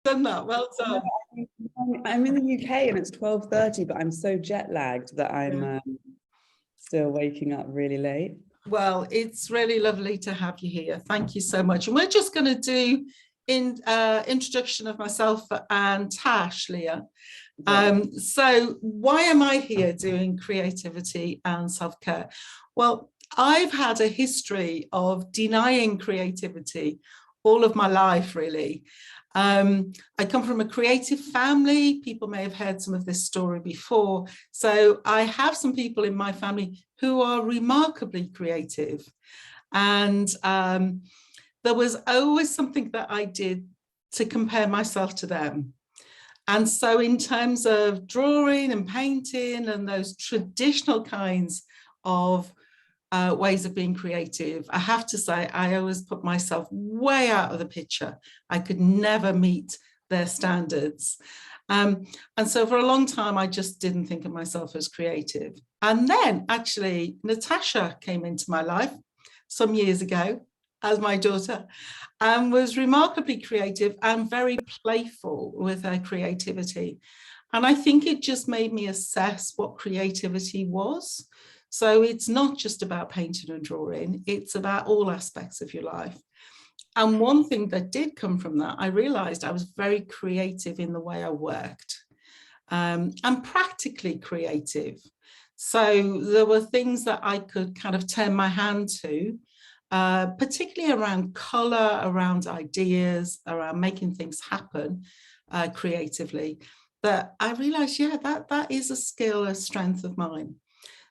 done that. Well done. I'm in the UK and it's 12:30, but I'm so jet lagged that I'm still waking up really late. Well, it's really lovely to have you here. Thank you so much. And we're just going to do introduction of myself and Tash, Leah. So why am I here doing creativity and self-care? Well, I've had a history of denying creativity all of my life, really. I come from a creative family. People may have heard some of this story before. So I have some people in my family who are remarkably creative. And there was always something that I did to compare myself to them. And so in terms of drawing and painting and those traditional kinds of ways of being creative, I have to say, I always put myself way out of the picture. I could never meet their standards. And so for a long time, I just didn't think of myself as creative. And then actually, Natasha came into my life some years ago as my daughter, and was remarkably creative and very playful with her creativity. And I think it just made me assess what creativity was. So it's not just about painting and drawing, it's about all aspects of your life. And one thing that did come from that, I realized I was very creative in the way I worked, and practically creative. So there were things that I could kind of turn my hand to, particularly around color, around ideas, around making things happen creatively, that I realized, yeah, that is a skill, a strength of mine.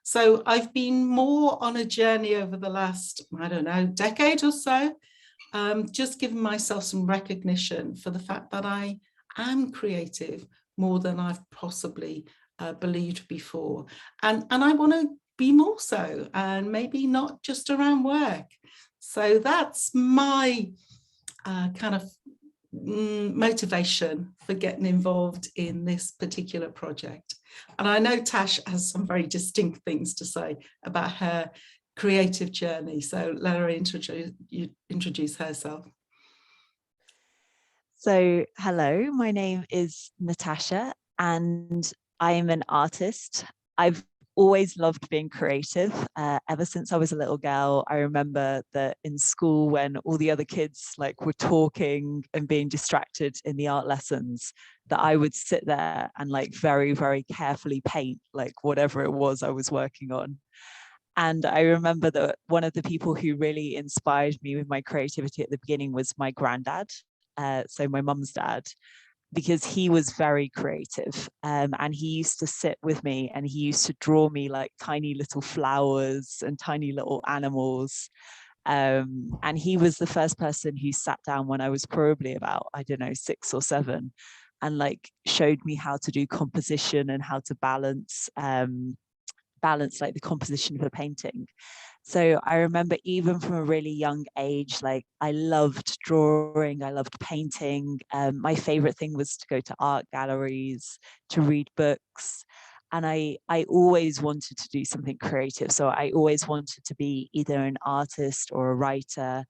So I've been more on a journey over the last, I don't know, decade or so, just giving myself some recognition for the fact that I am creative more than I've possibly believed before. And I want to be more so, and maybe not just around work. So that's my kind of motivation for getting involved in this particular project. And I know Tash has some very distinct things to say about her creative journey. So let her introduce herself. So hello, my name is Natasha and I am an artist. I've always loved being creative. Ever since I was a little girl, I remember that in school when all the other kids were talking and being distracted in the art lessons, that I would sit there and very, very carefully paint whatever it was I was working on. And I remember that one of the people who really inspired me with my creativity at the beginning was my granddad, so my mum's dad, because he was very creative, and he used to sit with me and he used to draw me tiny little flowers and tiny little animals. And he was the first person who sat down when I was probably about, I don't know, 6 or 7, and showed me how to do composition and how to balance the composition of a painting. So I remember even from a really young age, I loved drawing, I loved painting. My favorite thing was to go to art galleries, to read books. And I always wanted to do something creative. So I always wanted to be either an artist or a writer.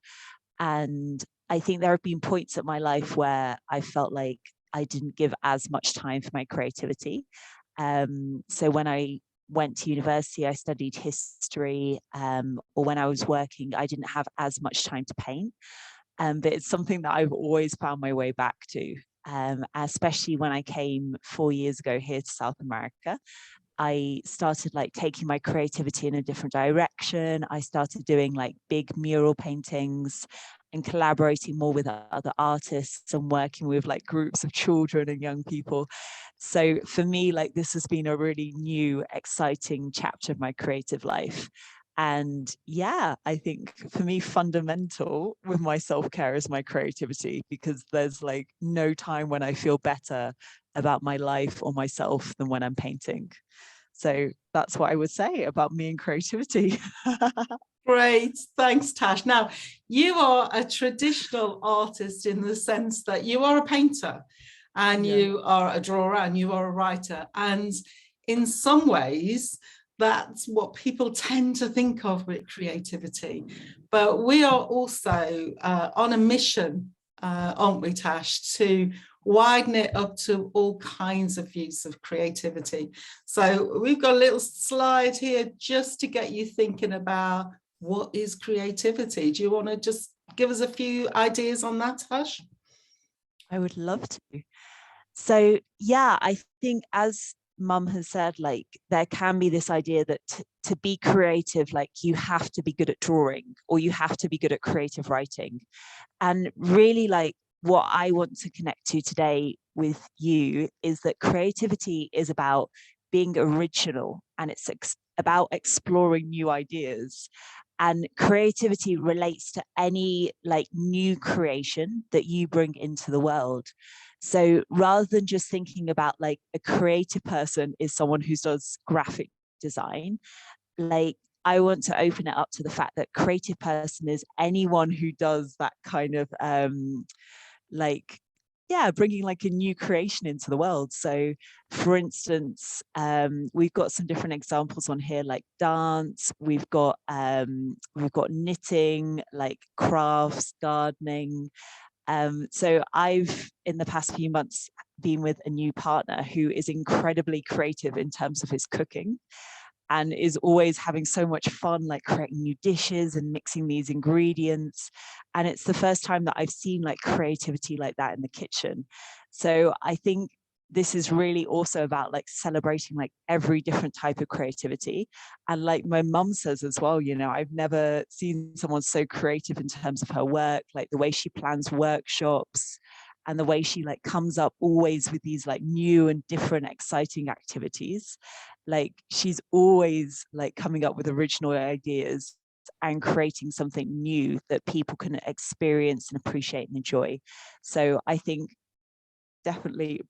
And I think there have been points in my life where I felt like I didn't give as much time for my creativity. So when I went to university, I studied history, or when I was working, I didn't have as much time to paint. But it's something that I've always found my way back to, especially when I came 4 years ago here to South America. I started taking my creativity in a different direction. I started doing big mural paintings and collaborating more with other artists and working with groups of children and young people. So for me, this has been a really new, exciting chapter of my creative life. And yeah, I think for me, fundamental with my self-care is my creativity, because there's no time when I feel better about my life or myself than when I'm painting. So that's what I would say about me and creativity. Great, thanks, Tash. Now, you are a traditional artist in the sense that you are a painter and you are a drawer and you are a writer. And in some ways, that's what people tend to think of with creativity. But we are also on a mission, aren't we, Tash, to widen it up to all kinds of views of creativity. So we've got a little slide here just to get you thinking about what is creativity. Do you want to just give us a few ideas on that, Tash? I would love to. So yeah, I think as Mum has said, like there can be this idea that to be creative, like you have to be good at drawing or you have to be good at creative writing. And really, like what I want to connect to today with you is that creativity is about being original, and it's about exploring new ideas. And creativity relates to any like new creation that you bring into the world. So rather than just thinking about like a creative person is someone who does graphic design, like I want to open it up to the fact that creative person is anyone who does that kind of like, yeah, bringing like a new creation into the world. So for instance, we've got some different examples on here, like dance, we've got knitting, like crafts, gardening. So I've, in the past few months, been with a new partner who is incredibly creative in terms of his cooking and is always having so much fun, like creating new dishes and mixing these ingredients. And it's the first time that I've seen like creativity like that in the kitchen. So I think this is really also about like celebrating like every different type of creativity. And like my mum says as well, you know, I've never seen someone so creative in terms of her work, like the way she plans workshops and the way she like comes up always with these like new and different exciting activities. Like she's always like coming up with original ideas and creating something new that people can experience and appreciate and enjoy. So I think definitely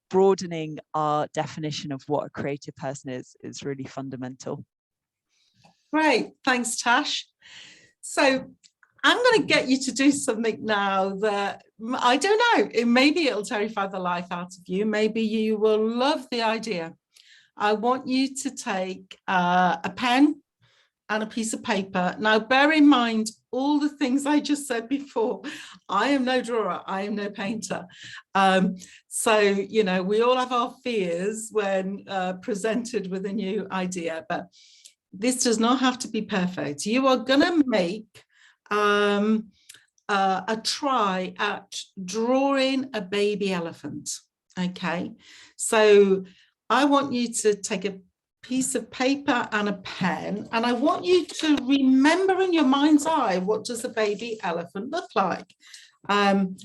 broadening our definition of what a creative person is really fundamental. Great, thanks, Tash. So I'm going to get you to do something now that, I don't know, maybe it'll terrify the life out of you. Maybe you will love the idea. I want you to take a pen and a piece of paper. Now, bear in mind all the things I just said before. I am no drawer, I am no painter. So, you know, we all have our fears when presented with a new idea, but this does not have to be perfect. You are going to make a try at drawing a baby elephant. Okay, so I want you to take a piece of paper and a pen, and I want you to remember in your mind's eye, what does a baby elephant look like? And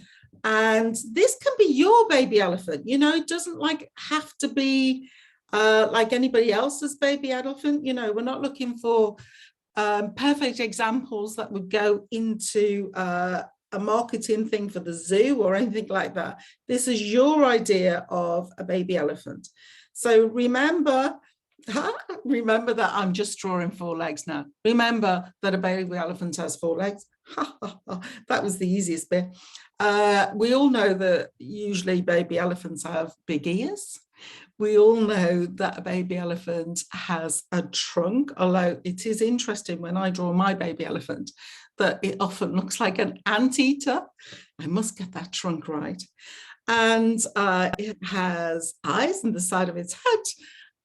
this can be your baby elephant, you know, it doesn't like have to be like anybody else's baby elephant. You know, we're not looking for perfect examples that would go into a marketing thing for the zoo or anything like that. This is your idea of a baby elephant. So remember that I'm just drawing 4 legs now. Remember that a baby elephant has 4 legs. That was the easiest bit. We all know that usually baby elephants have big ears. We all know that a baby elephant has a trunk, although it is interesting when I draw my baby elephant that it often looks like an anteater. I must get that trunk right. And it has eyes on the side of its head.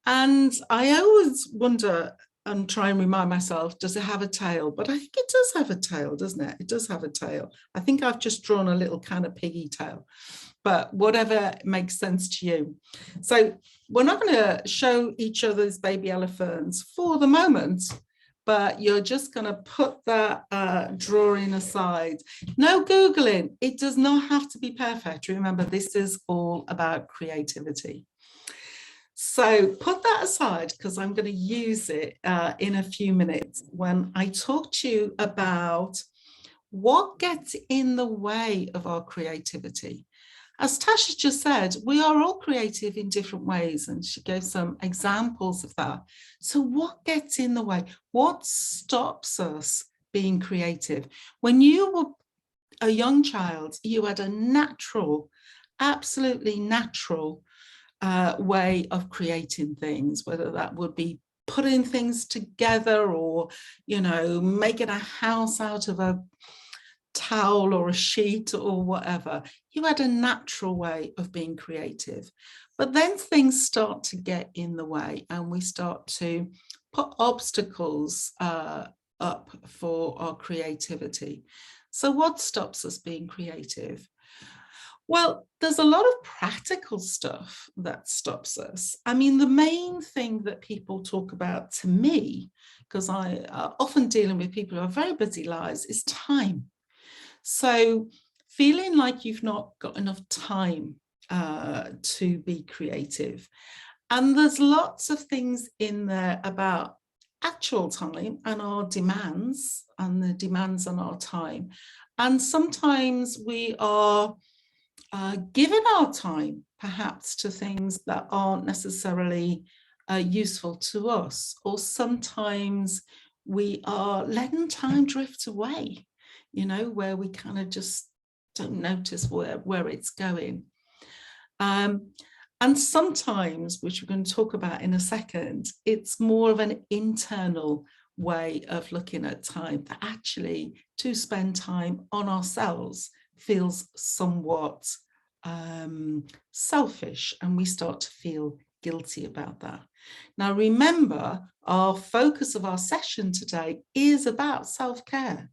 And I always wonder and try and remind myself, does it have a tail? But I think it does have a tail, doesn't it? It does have a tail. I think I've just drawn a little kind of piggy tail, but whatever makes sense to you. So we're not going to show each other's baby elephants for the moment, but you're just going to put that drawing aside. No Googling. It does not have to be perfect. Remember, this is all about creativity. So put that aside, because I'm going to use it in a few minutes when I talk to you about what gets in the way of our creativity. As Tasha just said, we are all creative in different ways, and she gave some examples of that. So what gets in the way? What stops us being creative? When you were a young child, you had a natural, absolutely natural way of creating things, whether that would be putting things together or, you know, making a house out of a towel or a sheet or whatever. you had a natural way of being creative. But then things start to get in the way, and we start to put obstacles up for our creativity. So what stops us being creative? Well, there's a lot of practical stuff that stops us. I mean, the main thing that people talk about to me, because I often dealing with people who have very busy lives, is time. So feeling like you've not got enough time to be creative. And there's lots of things in there about actual time and our demands and the demands on our time. And sometimes we are giving our time perhaps to things that aren't necessarily useful to us, or sometimes we are letting time drift away, you know, where we kind of just don't notice where it's going. And sometimes, which we're going to talk about in a second, it's more of an internal way of looking at time, that actually to spend time on ourselves feels somewhat selfish, and we start to feel guilty about that. Now, remember, our focus of our session today is about self-care.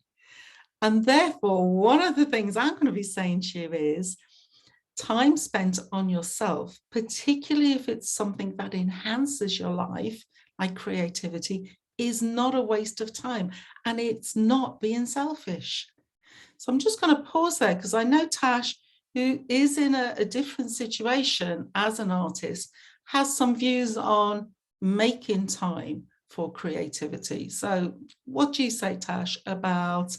And therefore, one of the things I'm going to be saying to you is time spent on yourself, particularly if it's something that enhances your life, like creativity, is not a waste of time, and it's not being selfish. So I'm just going to pause there, because I know Tash, who is in a different situation as an artist, has some views on making time for creativity. So what do you say, Tash, about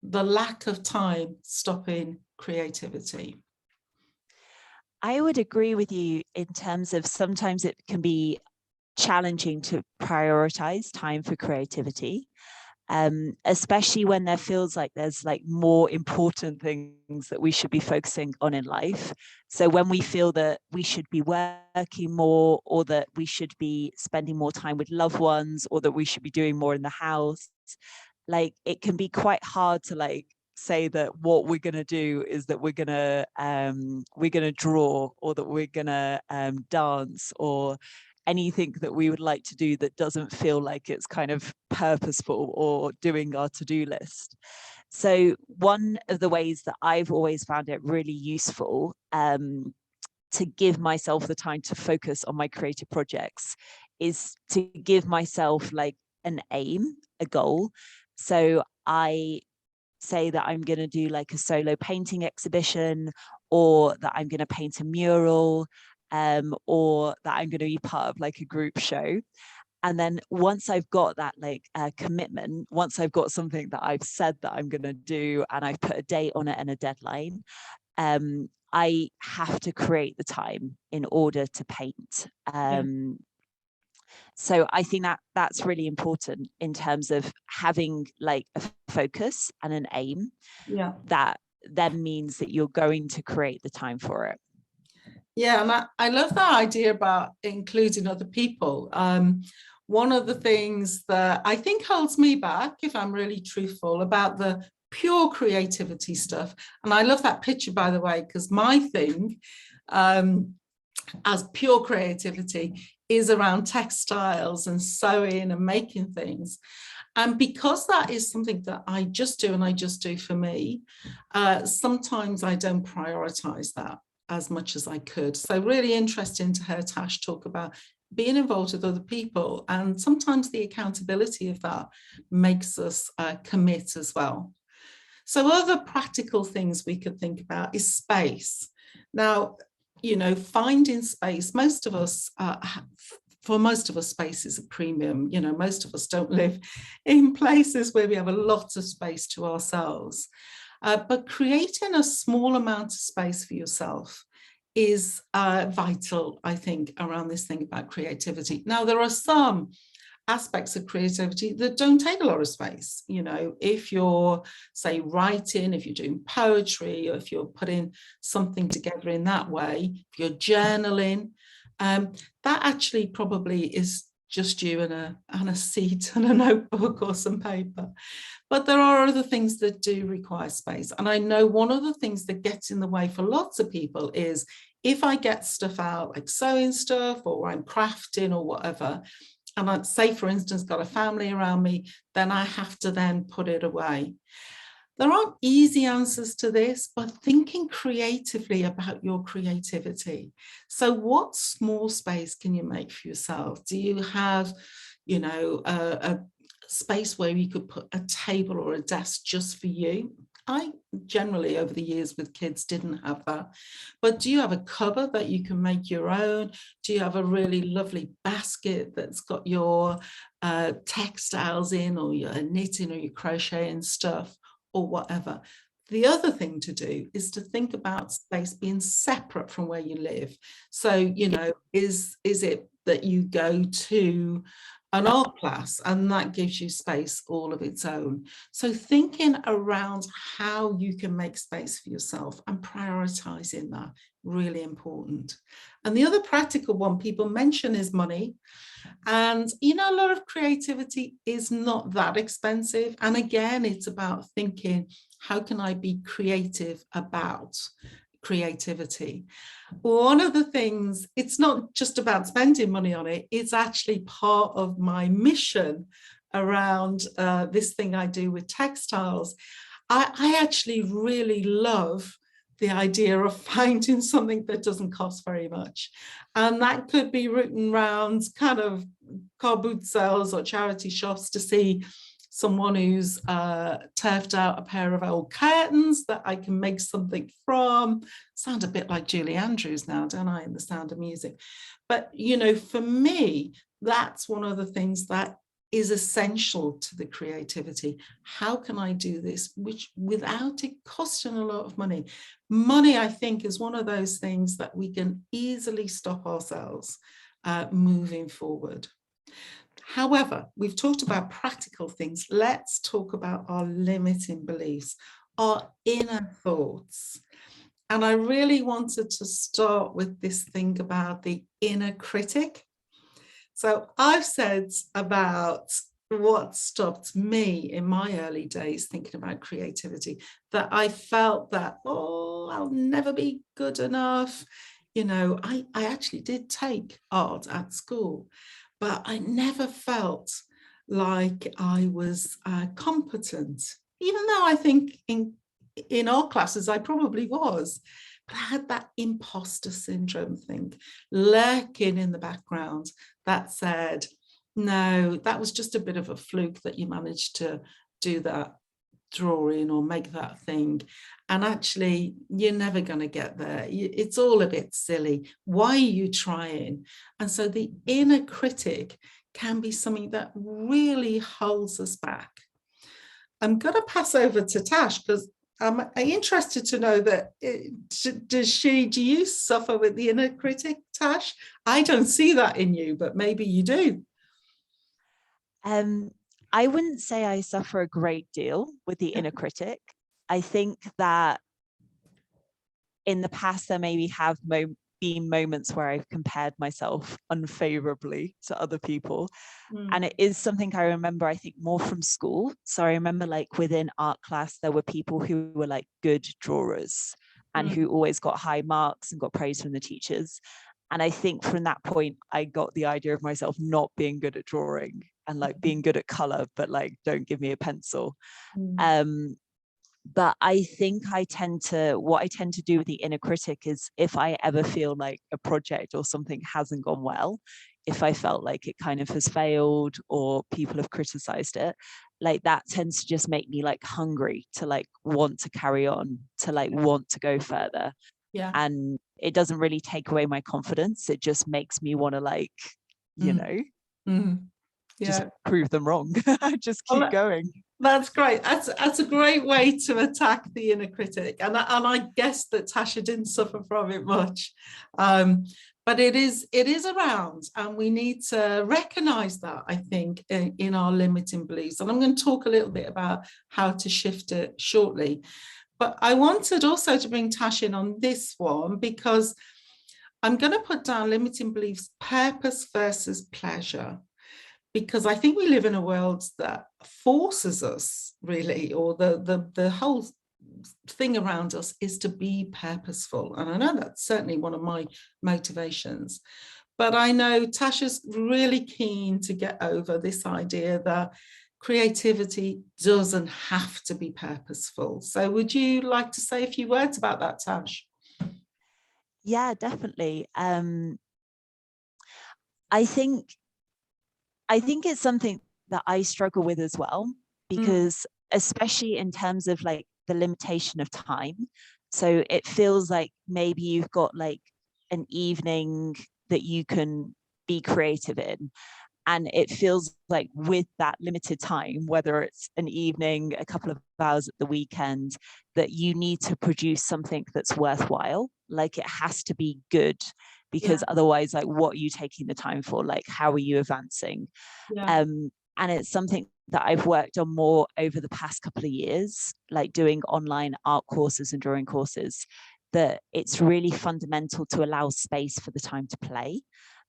the lack of time stopping creativity? I would agree with you in terms of sometimes it can be challenging to prioritize time for creativity, especially when there feels like there's like more important things that we should be focusing on in life. So when we feel that we should be working more, or that we should be spending more time with loved ones, or that we should be doing more in the house, like it can be quite hard to like say that what we're going to do is that we're going to draw, or that we're going to dance, or anything that we would like to do that doesn't feel like it's kind of purposeful or doing our to-do list. So one of the ways that I've always found it really useful to give myself the time to focus on my creative projects is to give myself like an aim, a goal. So I say that I'm going to do like a solo painting exhibition, or that I'm going to paint a mural, or that I'm going to be part of like a group show. And then once I've got that like commitment, once I've got something that I've said that I'm going to do, and I've put a date on it and a deadline, I have to create the time in order to paint. So I think that that's really important in terms of having like a focus and an aim. Yeah. That then means that you're going to create the time for it. Yeah, and I love that idea about including other people. One of the things that I think holds me back, if I'm really truthful, about the pure creativity stuff, and I love that picture, by the way, because my thing as pure creativity is around textiles and sewing and making things. And because that is something that I just do, and I just do for me, sometimes I don't prioritize that as much as I could. So really interesting to hear Tash talk about being involved with other people, and sometimes the accountability of that makes us commit as well. So other practical things we could think about is space. Now, you know, finding space, most of us, for most of us, space is a premium. You know, most of us don't live in places where we have a lot of space to ourselves. But creating a small amount of space for yourself is vital, I think, around this thing about creativity. Now, there are some aspects of creativity that don't take a lot of space. You know, if you're, say, writing, if you're doing poetry, or if you're putting something together in that way, if you're journaling, that actually probably is just you and a seat and a notebook or some paper. But there are other things that do require space. And I know one of the things that gets in the way for lots of people is if I get stuff out, like sewing stuff or I'm crafting or whatever, and I'd say, for instance, got a family around me, then I have to then put it away. There aren't easy answers to this, but thinking creatively about your creativity. So what small space can you make for yourself? Do you have, you know, a space where you could put a table or a desk just for you? I generally over the years with kids didn't have that, but do you have a cupboard that you can make your own? Do you have a really lovely basket that's got your textiles in, or your knitting or your crocheting stuff or whatever? The other thing to do is to think about space being separate from where you live. So, you know, is it that you go to an art class and that gives you space all of its own? So thinking around how you can make space for yourself and prioritizing that, really important. And the other practical one people mention is money. And, you know, a lot of creativity is not that expensive. And again, it's about thinking, how can I be creative about creativity? One of the things, it's not just about spending money on it, it's actually part of my mission around this thing I do with textiles. I actually really love the idea of finding something that doesn't cost very much. And that could be written around kind of car boot sales or charity shops to see someone who's turfed out a pair of old curtains that I can make something from. Sound a bit like Julie Andrews now, don't I, in The Sound of Music? But, you know, for me, that's one of the things that is essential to the creativity. How can I do this which without it costing a lot of money? Money, I think, is one of those things that we can easily stop ourselves moving forward. However, we've talked about practical things. Let's talk about our limiting beliefs, our inner thoughts. And I really wanted to start with this thing about the inner critic. So I've said about what stopped me in my early days thinking about creativity, that I felt that, oh, I'll never be good enough. You know, I actually did take art at school, but I never felt like I was competent, even though I think in art classes I probably was. But I had that imposter syndrome thing lurking in the background that said, no, that was just a bit of a fluke that you managed to do that drawing or make that thing. And actually, you're never going to get there. It's all a bit silly. Why are you trying? And so the inner critic can be something that really holds us back. I'm going to pass over to Tash because I'm interested to know that do you suffer with the inner critic, Tash? I don't see that in you, but maybe you do. I wouldn't say I suffer a great deal with the inner critic. I think that in the past, there maybe have been moments where I've compared myself unfavorably to other people. And it is something I remember, I think, more from school. So I remember like within art class, there were people who were like good drawers and who always got high marks and got praise from the teachers. And I think from that point, I got the idea of myself not being good at drawing and like being good at color, but like, don't give me a pencil. But I think what I tend to do with the inner critic is if I ever feel like a project or something hasn't gone well, if I felt like it kind of has failed or people have criticized it, like that tends to just make me like hungry to like want to carry on, to like want to go further. Yeah. And it doesn't really take away my confidence. It just makes me want to like, you know, just prove them wrong. Just keep going. That's great. That's a great way to attack the inner critic. And I guess that Tasha didn't suffer from it much. But it is around, and we need to recognize that, I think, in our limiting beliefs. And I'm going to talk a little bit about how to shift it shortly. But I wanted also to bring Tash in on this one because I'm going to put down limiting beliefs, purpose versus pleasure. because I think we live in a world that forces us really, or the whole thing around us is to be purposeful. And I know that's certainly one of my motivations. But I know Tasha's really keen to get over this idea that creativity doesn't have to be purposeful. So would you like to say a few words about that, Tash? Yeah, definitely. I think it's something that I struggle with as well, because especially in terms of like the limitation of time. So it feels like maybe you've got like an evening that you can be creative in. And it feels like with that limited time, whether it's an evening, a couple of hours at the weekend, that you need to produce something that's worthwhile. Like it has to be good, because otherwise, like, what are you taking the time for? Like, how are you advancing? And it's something that I've worked on more over the past couple of years, like doing online art courses and drawing courses, that it's really fundamental to allow space for the time to play.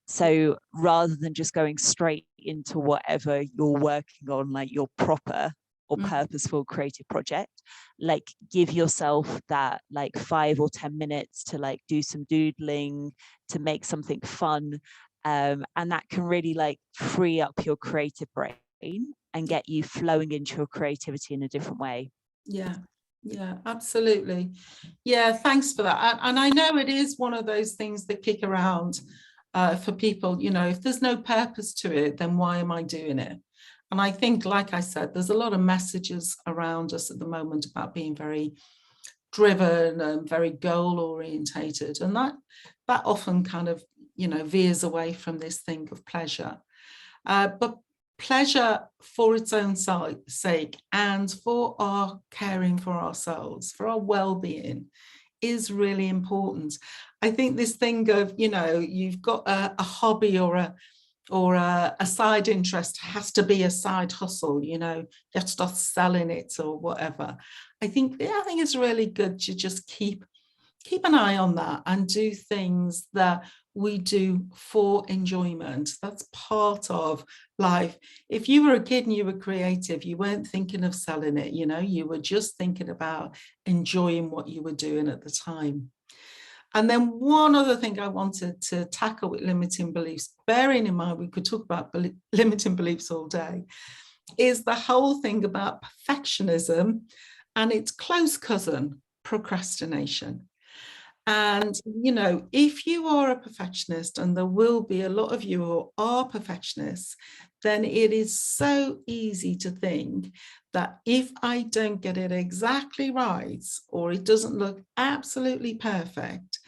So rather than just going straight into whatever you're working on, like your proper or purposeful creative project, like give yourself that like 5 or 10 minutes to like do some doodling, to make something fun. And that can really like free up your creative brain and get you flowing into your creativity in a different way. Yeah, absolutely. Yeah, thanks for that. And I know it is one of those things that kick around for people, you know, if there's no purpose to it, then why am I doing it? And I think, like I said, there's a lot of messages around us at the moment about being very driven and very goal orientated. And that often kind of, you know, veers away from this thing of pleasure. But pleasure for its own sake and for our caring for ourselves, for our well-being, is really important. I think this thing of, you know, you've got a hobby or a side interest has to be a side hustle, you know, you have to start selling it or whatever. I think it's really good to just keep an eye on that and do things that we do for enjoyment. That's part of life. If you were a kid and you were creative, you weren't thinking of selling it, you know, you were just thinking about enjoying what you were doing at the time. And then one other thing I wanted to tackle with limiting beliefs, bearing in mind we could talk about limiting beliefs all day, is the whole thing about perfectionism and its close cousin, procrastination. And, you know, if you are a perfectionist, and there will be a lot of you who are perfectionists, then it is so easy to think that if I don't get it exactly right, or it doesn't look absolutely perfect,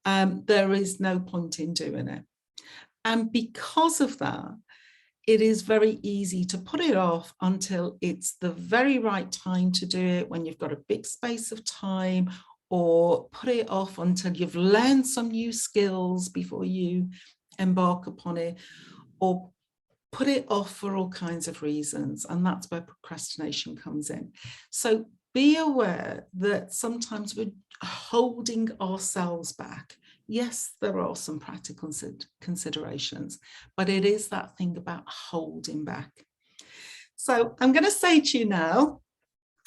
there is no point in doing it. And because of that, it is very easy to put it off until it's the very right time to do it, when you've got a big space of time, or put it off until you've learned some new skills before you embark upon it, or put it off for all kinds of reasons. And that's where procrastination comes in. So be aware that sometimes we're holding ourselves back. Yes, there are some practical considerations, but it is that thing about holding back. So I'm going to say to you now,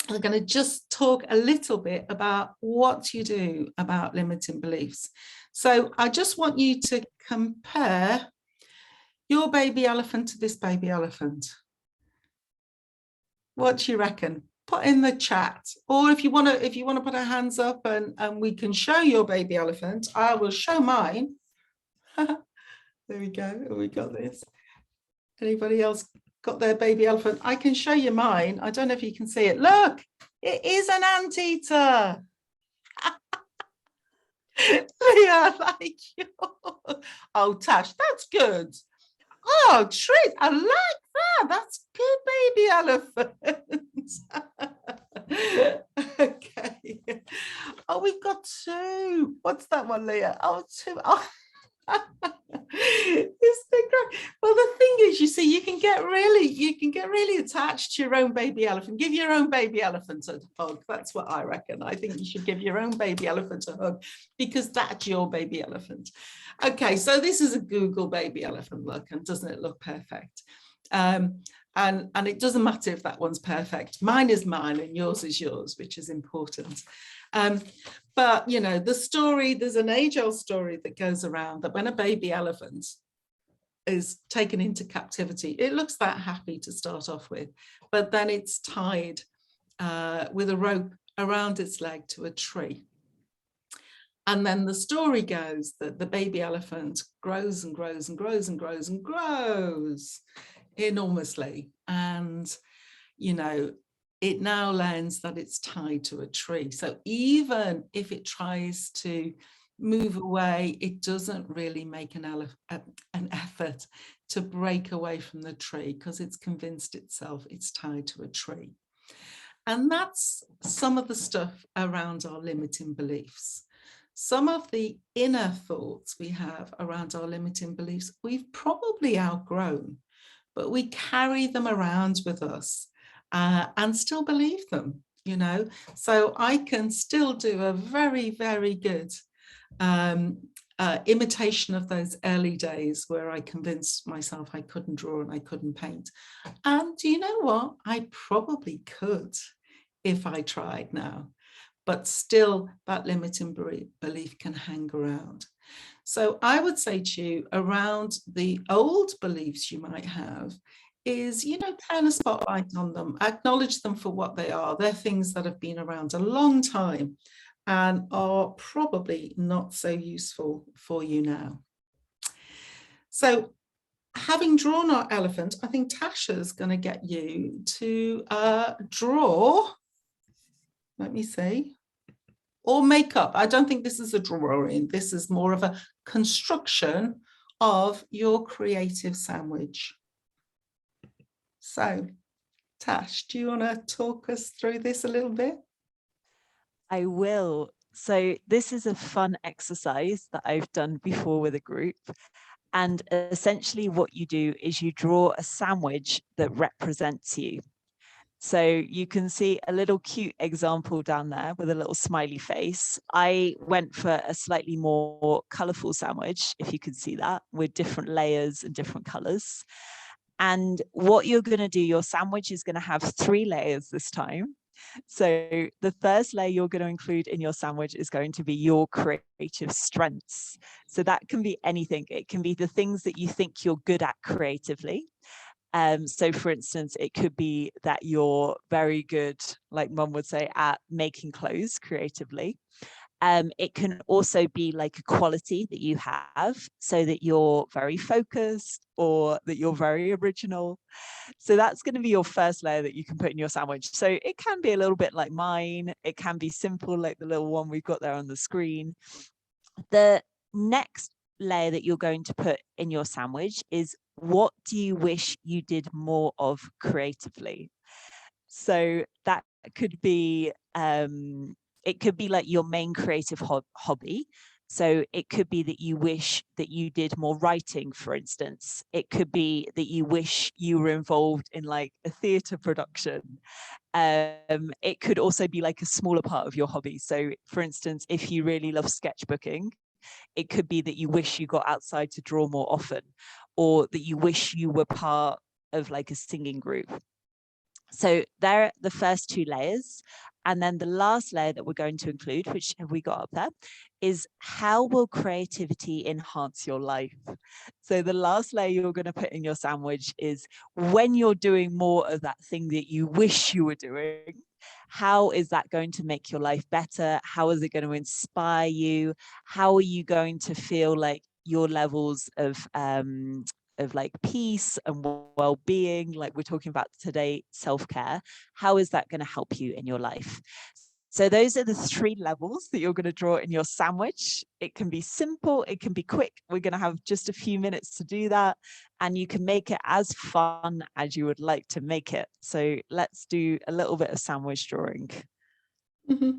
I'm going to just talk a little bit about what you do about limiting beliefs. So I just want you to compare your baby elephant to this baby elephant. What do you reckon? Put in the chat, or if you want to put our hands up and we can show your baby elephant, I will show mine. There we go. We got this. Anybody else got their baby elephant? I can show you mine. I don't know if you can see it. Look, it is an anteater. Leah, like you. Oh, Tash, that's good. Oh, Trit, I like that. That's good, baby elephant. Okay. Oh, we've got two. What's that one, Leah? Oh, two. Oh. It's the great. Well, the thing is, you see, you can get really attached to your own baby elephant. Give your own baby elephant a hug. That's what I reckon. I think you should give your own baby elephant a hug, because that's your baby elephant. Okay, so this is a Google baby elephant look, and doesn't it look perfect? And it doesn't matter if that one's perfect. Mine is mine and yours is yours, which is important. But, you know, the story, there's an age-old story that goes around that when a baby elephant is taken into captivity, it looks that happy to start off with, but then it's tied with a rope around its leg to a tree. And then the story goes that the baby elephant grows and grows and grows and grows and grows enormously. And, you know, it now learns that it's tied to a tree. So even if it tries to move away, it doesn't really make an effort to break away from the tree because it's convinced itself it's tied to a tree. And that's some of the stuff around our limiting beliefs. Some of the inner thoughts we have around our limiting beliefs, we've probably outgrown, but we carry them around with us and still believe them, you know. So I can still do a very, very good imitation of those early days where I convinced myself I couldn't draw and I couldn't paint. And do you know what? I probably could if I tried now, but still that limiting belief can hang around. So I would say to you around the old beliefs you might have is, you know, turn a spotlight on them, acknowledge them for what they are. They're things that have been around a long time and are probably not so useful for you now. So having drawn our elephant, I think Tasha's going to get you to draw, let me see, or make up. I don't think this is a drawing. This is more of a construction of your creative sandwich. So, Tash, do you want to talk us through this a little bit? I will. So this is a fun exercise that I've done before with a group. And essentially what you do is you draw a sandwich that represents you. So you can see a little cute example down there with a little smiley face. I went for a slightly more colorful sandwich, if you can see that, with different layers and different colors. And what you're going to do, your sandwich is going to have 3 layers this time. So the first layer you're going to include in your sandwich is going to be your creative strengths. So that can be anything. It can be the things that you think you're good at creatively. So for instance, it could be that you're very good, like Mum would say, at making clothes creatively. It can also be like a quality that you have, so that you're very focused or that you're very original. So that's going to be your first layer that you can put in your sandwich. So it can be a little bit like mine. It can be simple, like the little one we've got there on the screen. The next layer that you're going to put in your sandwich is, what do you wish you did more of creatively? So that could be it could be like your main creative hobby. So it could be that you wish that you did more writing, for instance. It could be that you wish you were involved in like a theatre production. It could also be like a smaller part of your hobby. So for instance, if you really love sketchbooking, it could be that you wish you got outside to draw more often, or that you wish you were part of like a singing group. So they're the first 2 layers. And then the last layer that we're going to include, which have we got up there, is how will creativity enhance your life? So the last layer you're going to put in your sandwich is, when you're doing more of that thing that you wish you were doing, how is that going to make your life better? How is it going to inspire you? How are you going to feel like your levels of like peace and well-being, like we're talking about today, self-care, how is that going to help you in your life? So those are the 3 levels that you're going to draw in your sandwich. It can be simple, it can be quick. We're going to have just a few minutes to do that, and you can make it as fun as you would like to make it. So let's do a little bit of sandwich drawing. Mm-hmm.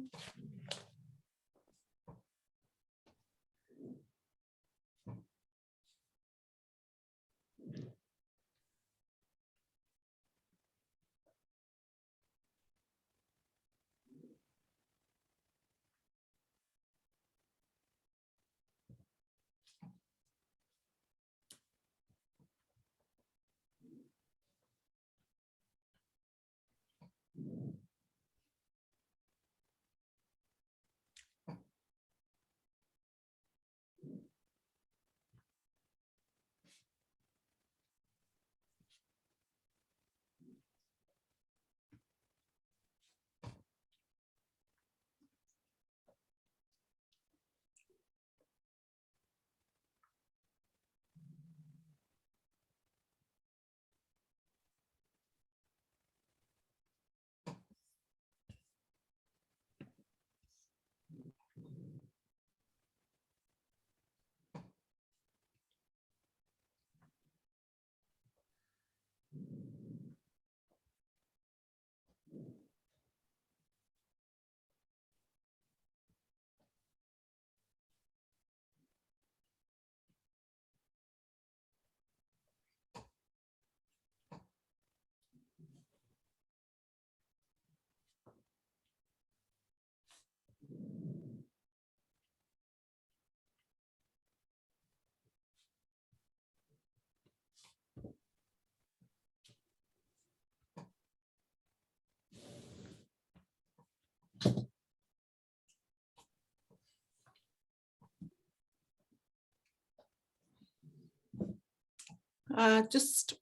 Just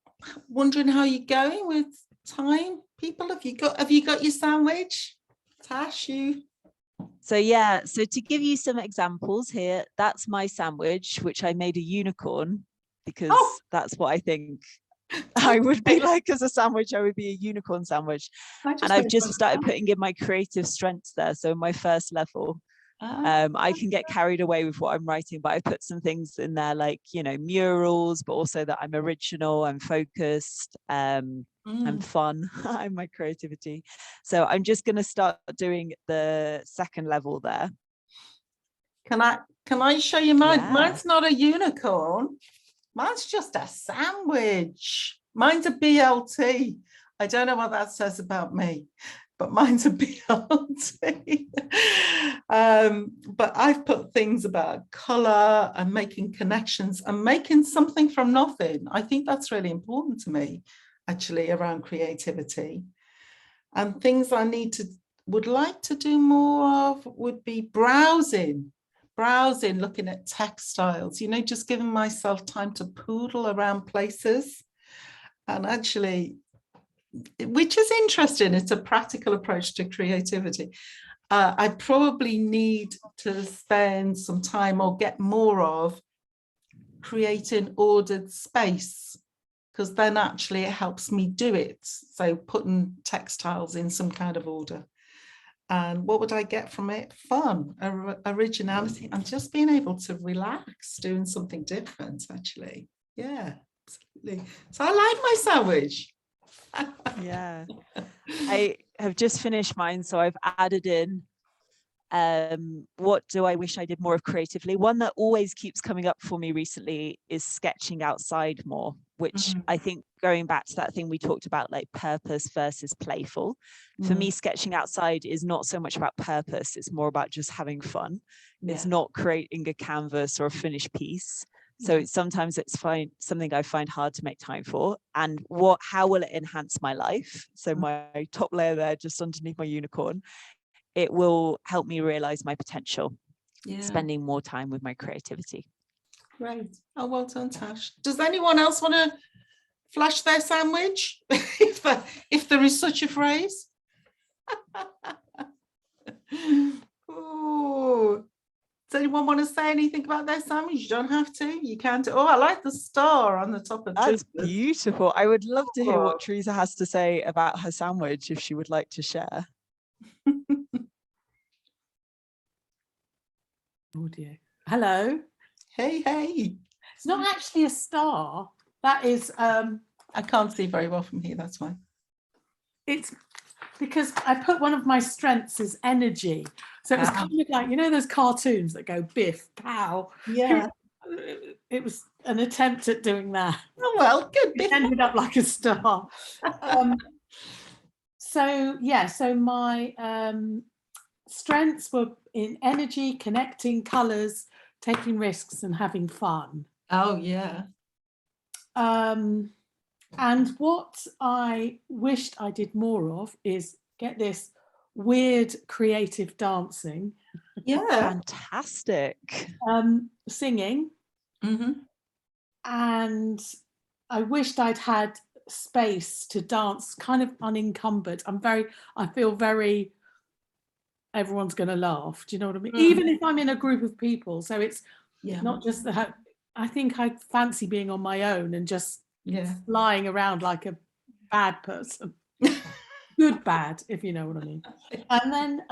wondering how you're going with time. People, have you got your sandwich? Tash, you? So yeah, so to give you some examples here, that's my sandwich, which I made a unicorn because that's what I think I would be like as a sandwich. I would be a unicorn sandwich. And I've just started putting in my creative strengths there. So my first level, I can get carried away with what I'm writing, but I put some things in there like, you know, murals, but also that I'm original, I'm focused, I'm fun, I'm my creativity. So I'm just going to start doing the second level there. Can I show you mine? Yeah. Mine's not a unicorn. Mine's just a sandwich. Mine's a BLT. I don't know what that says about me, but mine's a BLT. But I've put things about color and making connections and making something from nothing. I think that's really important to me, actually, around creativity. And things I would like to do more of would be browsing, looking at textiles, you know, just giving myself time to poodle around places. And actually, which is interesting, it's a practical approach to creativity. I probably need to spend some time or get more of creating ordered space, because then actually it helps me do it. So putting textiles in some kind of order. And what would I get from it? Fun, originality, and just being able to relax, doing something different, actually. Yeah, absolutely. So I like my sandwich. Yeah, I have just finished mine, so I've added in what do I wish I did more of creatively. One that always keeps coming up for me recently is sketching outside more, which I think, going back to that thing we talked about, like purpose versus playful, for me, sketching outside is not so much about purpose, it's more about just having fun. It's not creating a canvas or a finished piece. So sometimes it's something I find hard to make time for. And how will it enhance my life? So my top layer there, just underneath my unicorn, it will help me realize my potential, spending more time with my creativity. Great. Oh, well done, Tash. Does anyone else want to flash their sandwich, if there is such a phrase? Oh, does anyone want to say anything about their sandwich? You don't have to. You can do. Oh, I like the star on the top of That's beautiful. I would love to hear what Teresa has to say about her sandwich, if she would like to share. Audio. Hello. Hey. It's not actually a star. That is. I can't see very well from here. That's why. It's because I put one of my strengths as energy. So it was kind of like, you know, those cartoons that go biff, pow. Yeah. It was an attempt at doing that. Oh, well, good. It ended up like a star. So my strengths were in energy, connecting, colours, taking risks and having fun. Oh, yeah. And what I wished I did more of is, get this, weird creative dancing. Yeah. Fantastic. Singing. And I wished I'd had space to dance kind of unencumbered. I feel very, everyone's going to laugh. Do you know what I mean? Even if I'm in a group of people. So it's not just I think I fancy being on my own and just flying around like a bad person. Good bad, if you know what I mean. And then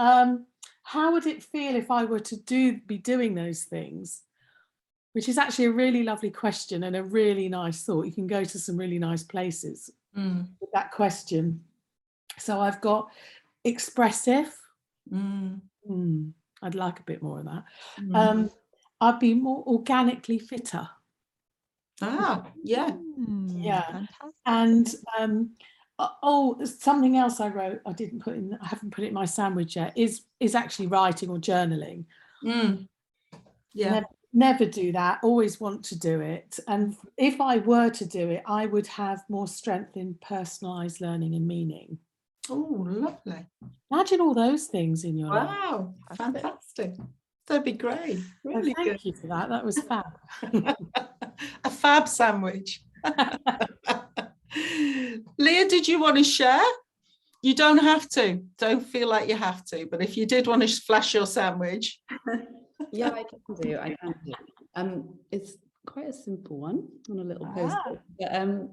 how would it feel if I were to be doing those things? Which is actually a really lovely question and a really nice thought. You can go to some really nice places with that question. So I've got expressive. I'd like a bit more of that. I'd be more organically fitter. Yeah. Fantastic. And something else I wrote, I haven't put it in my sandwich yet, is actually writing or journaling. Never do that, always want to do it. And if I were to do it, I would have more strength in personalized learning and meaning. Oh, lovely. Imagine all those things in your life. Wow, fantastic. That'd be great. Really Thank you for that. That was fab. A fab sandwich. Leah, did you want to share? You don't have to. Don't feel like you have to. But if you did want to flash your sandwich. Yeah, I can do. I can do. It's quite a simple one on a little post. But,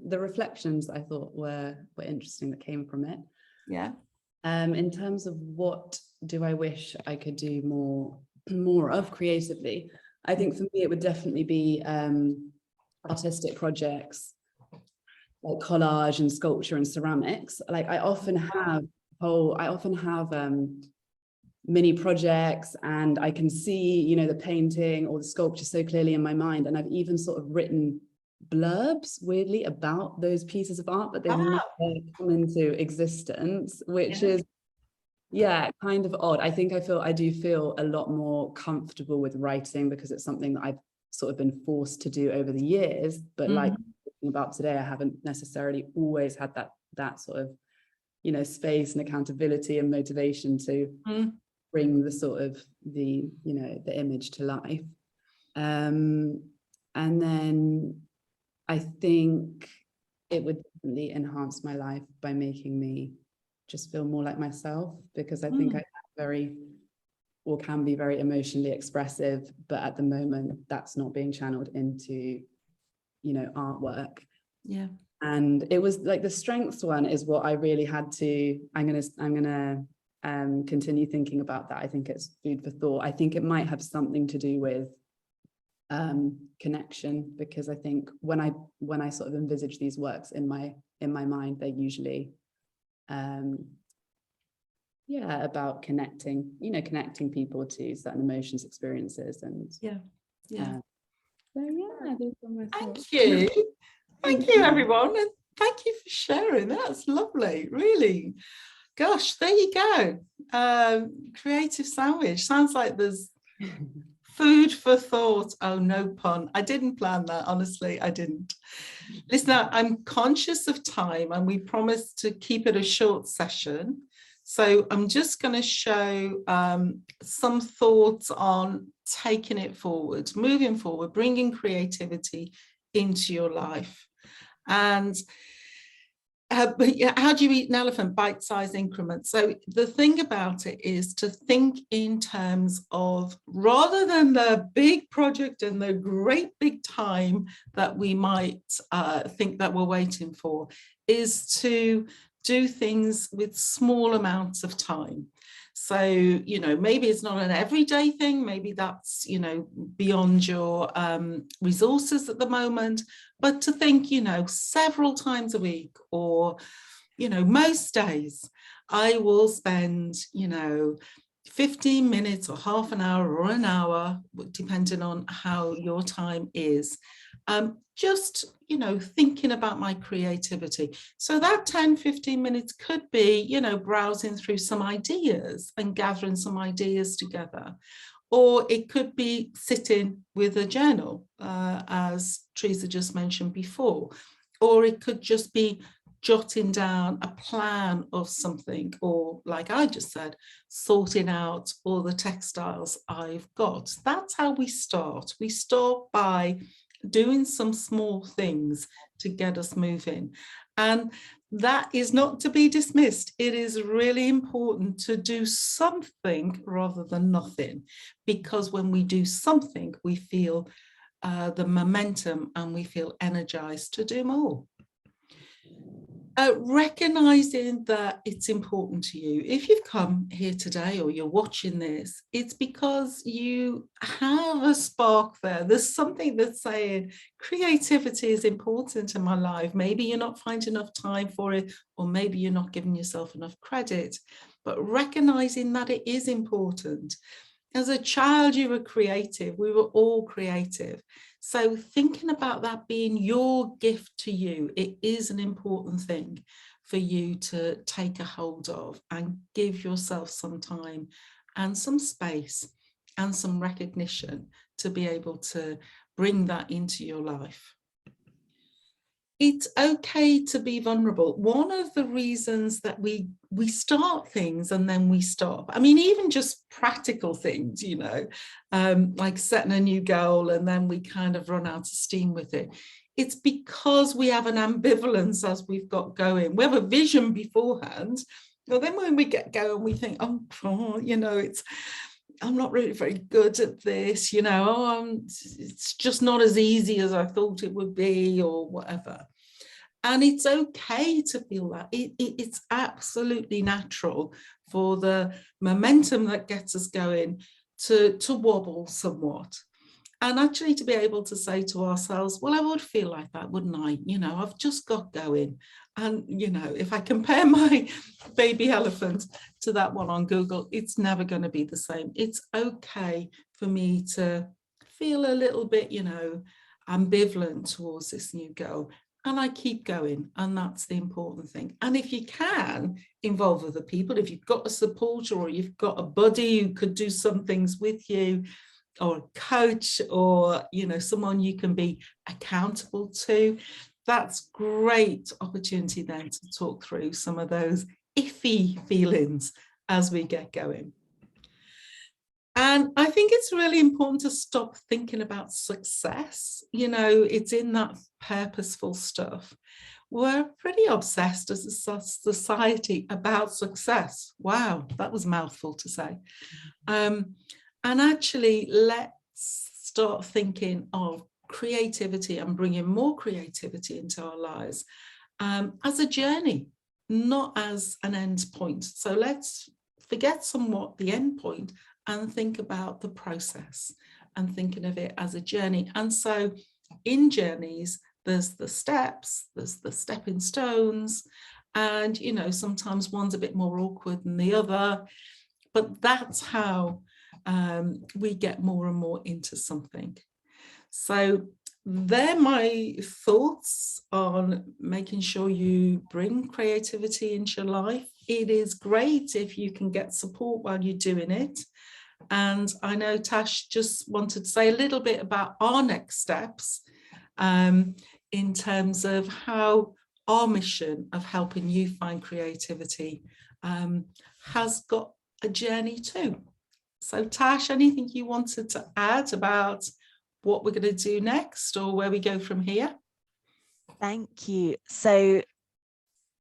the reflections I thought were interesting that came from it. Yeah. In terms of what do I wish I could do more of creatively, I think for me it would definitely be artistic projects like collage and sculpture and ceramics. Like I often have mini projects, and I can see, you know, the painting or the sculpture so clearly in my mind, and I've even sort of written blurbs weirdly about those pieces of art, but they've never come into existence, which is kind of odd. I think I do feel a lot more comfortable with writing because it's something that I've sort of been forced to do over the years, but like talking about today, I haven't necessarily always had that sort of, you know, space and accountability and motivation to bring the sort of the, you know, the image to life. And then I think it would definitely enhance my life by making me just feel more like myself, because I think I can be very emotionally expressive, but at the moment that's not being channeled into, you know, artwork. Yeah. And it was like the strengths one is what I really had to, I'm gonna continue thinking about that. I think it's food for thought. I think it might have something to do with connection, because I think when I sort of envisage these works in my mind, they're usually about connecting people to certain emotions, experiences, and so those are my thoughts. Thank you everyone, and thank you for sharing. That's lovely, really. Gosh, there you go. Creative sandwich sounds like there's food for thought. Oh, no pun. I didn't plan that, honestly, I didn't. Listen, I'm conscious of time and we promised to keep it a short session. So I'm just going to show some thoughts on taking it forward, moving forward, bringing creativity into your life. And but yeah, how do you eat an elephant? Bite-sized increments. So the thing about it is to think in terms of, rather than the big project and the great big time that we might think that we're waiting for, is to do things with small amounts of time. So, you know, maybe it's not an everyday thing, maybe that's, you know, beyond your resources at the moment, but to think, you know, several times a week, or, you know, most days I will spend, you know, 15 minutes or half an hour or an hour, depending on how your time is, just, you know, thinking about my creativity. So that 10-15 minutes could be, you know, browsing through some ideas and gathering some ideas together. Or it could be sitting with a journal, as Teresa just mentioned before. Or it could just be jotting down a plan of something, or like I just said, sorting out all the textiles I've got. That's how we start. We start by doing some small things to get us moving. And that is not to be dismissed. It is really important to do something rather than nothing, because when we do something, we feel the momentum and we feel energized to do more. Recognizing that it's important to you. If you've come here today or you're watching this, it's because you have a spark there. There's something that's saying creativity is important in my life. Maybe you're not finding enough time for it, or maybe you're not giving yourself enough credit, but recognizing that it is important. As a child, you were creative. We were all creative. So thinking about that being your gift to you, it is an important thing for you to take a hold of and give yourself some time and some space and some recognition to be able to bring that into your life. it's okay to be vulnerable. One of the reasons that we start things and then we stop, I mean, even just practical things, you know, like setting a new goal and then we kind of run out of steam with it. It's because we have an ambivalence as we've got going. We have a vision beforehand. Well, then when we get going, we think, oh, you know, I'm not really very good at this, you know, it's just not as easy as I thought it would be, or whatever. And it's okay to feel that. It's absolutely natural for the momentum that gets us going to wobble somewhat. And actually to be able to say to ourselves, well, I would feel like that, wouldn't I? You know, I've just got going. And, you know, if I compare my baby elephant to that one on Google, it's never going to be the same. It's okay for me to feel a little bit, you know, ambivalent towards this new goal. And I keep going. And that's the important thing. And if you can involve other people, if you've got a supporter or you've got a buddy who could do some things with you, or a coach, or, you know, someone you can be accountable to, that's great opportunity then to talk through some of those iffy feelings as we get going. And I think it's really important to stop thinking about success. You know, it's in that purposeful stuff. We're pretty obsessed as a society about success. Wow, that was a mouthful to say. And actually, let's start thinking of creativity and bringing more creativity into our lives as a journey, not as an end point. So let's forget somewhat the end point and think about the process and thinking of it as a journey. And so in journeys, there's the steps, there's the stepping stones, and, you know, sometimes one's a bit more awkward than the other, but that's how we get more and more into something. So they're my thoughts on making sure you bring creativity into your life. It is great if you can get support while you're doing it. And I know Tash just wanted to say a little bit about our next steps in terms of how our mission of helping you find creativity has got a journey too. So Tash, anything you wanted to add about what we're going to do next or where we go from here? Thank you. So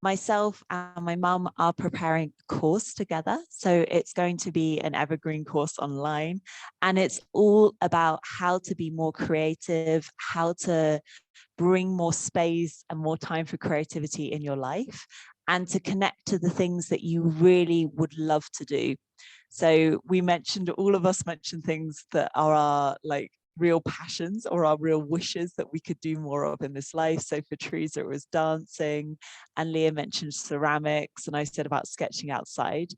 myself and my mum are preparing a course together. So it's going to be an evergreen course online, and it's all about how to be more creative, how to bring more space and more time for creativity in your life, and to connect to the things that you really would love to do. So all of us mentioned things that are our like real passions or our real wishes that we could do more of in this life. So for Teresa, it was dancing, and Leah mentioned ceramics, and I said about sketching outside.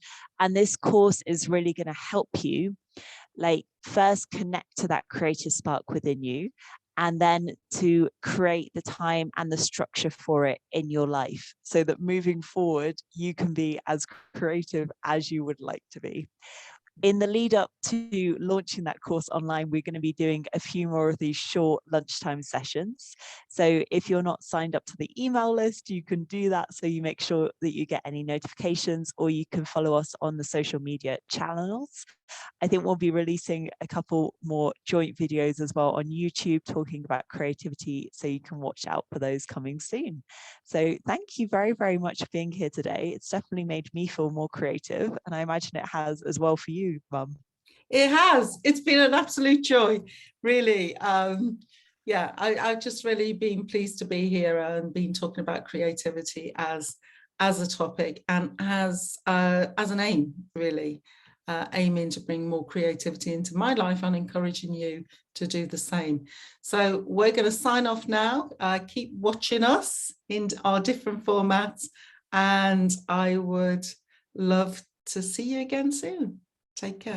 And this course is really going to help you, like, first connect to that creative spark within you, and then to create the time and the structure for it in your life so that moving forward, you can be as creative as you would like to be. In the lead up to launching that course online, we're going to be doing a few more of these short lunchtime sessions. So if you're not signed up to the email list, you can do that so you make sure that you get any notifications, or you can follow us on the social media channels. I think we'll be releasing a couple more joint videos as well on YouTube talking about creativity, so you can watch out for those coming soon. So thank you very, very much for being here today. It's definitely made me feel more creative, and I imagine it has as well for you, Mum. It has. It's been an absolute joy, really. Yeah, I've just really been pleased to be here and been talking about creativity as a topic and as an aim, really. Aiming to bring more creativity into my life and encouraging you to do the same. So we're going to sign off now. Keep watching us in our different formats, and I would love to see you again soon. Take care.